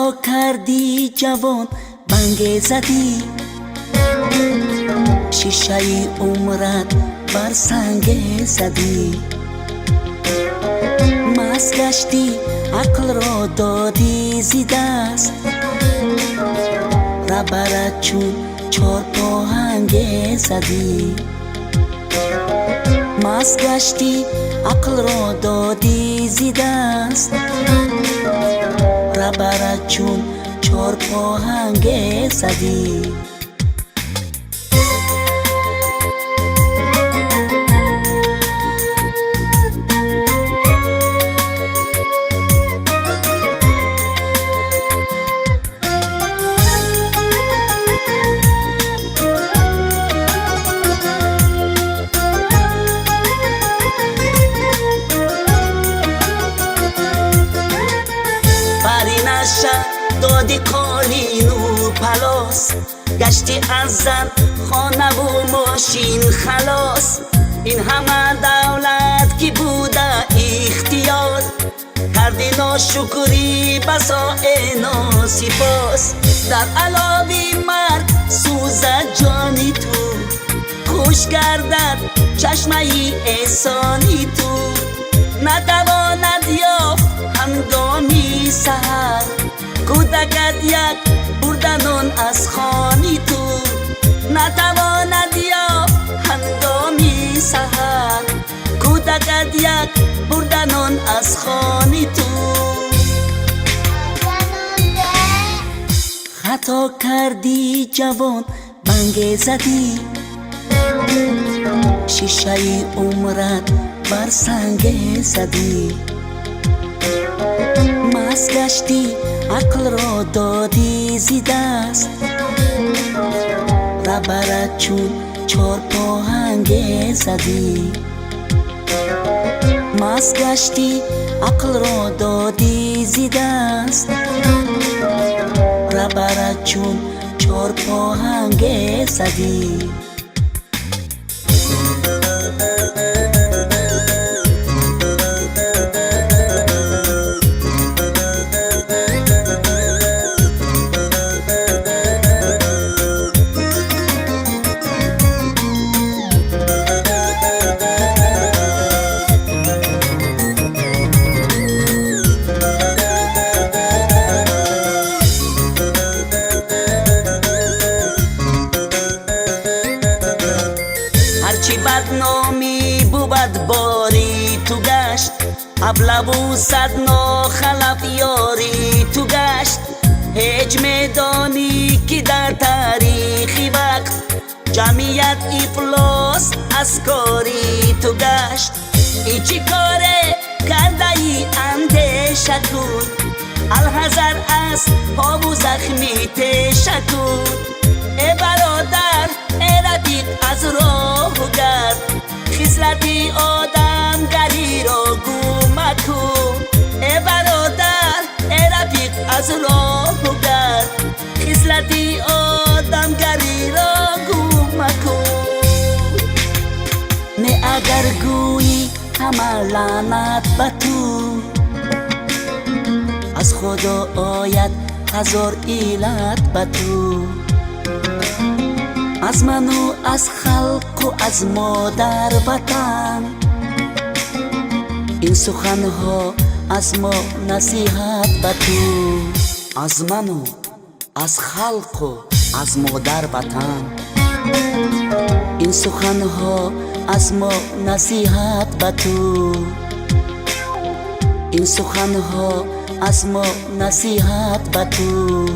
خطا کردی جوان بنگ زدی، شیشه عمرت بر سنگ زدی. مست گشتی عقل را دادی زی دست، ربرت چون چار پاهنگ زدی. مست گشتی عقل را دادی زی دست، ربرت چون چار پاهنگ زدی. دادی قالین و پلاس، گشتی از زن خانه و ماشین خلاص. این همه دولت کی بوده اختیار، کردی ناشکری بسا ناسپاس. در علاوه مرگ سوزد جانی تو، خوش گردد چشمه احسانی تو. نتواند یافت هنگامی سحر، کودکت یک بردنون از خانی تو. نتواند یافت هنگامی سحر، کودکت یک بردنون از خانی تو. خطا کردی جوان بنگ زدی، شیشه عمرت بر سنگ زدی. مست گشتی عقل را دادی زی دست، ربرت چون چار پاهنگ زدی. مست گشتی عقل را دادی زی دست، ربرت چون چار پاهنگ زدی. هرچی بدنامی بود باری تو گشت، ابله و صد ناخلف یاری تو گشت. هیچ میدانی که در تاریخی وقت، جمعیت افلاس از کاری تو گشت. ای چی کاره کرده ای اندیشه کن، الحذر از پا و زخمی تیشه کن. ای برادر ای رفیق از راه گرد، خصلتی آدمگری را گم مکن. ای برادر ای رفیق از راه گرد، خصلتی آدمگری را گم مکن. نه اگر گویی همه لعنت به تو، از خدا آید هزار علت به تو. از من و از خلق و از مادر وطن، این سخنها از ما نصیحت به تو. از من و از خلق و از مادر وطن، این سخنها از ما نصیحت به تو. این سخنها از ما نصیحت به تو.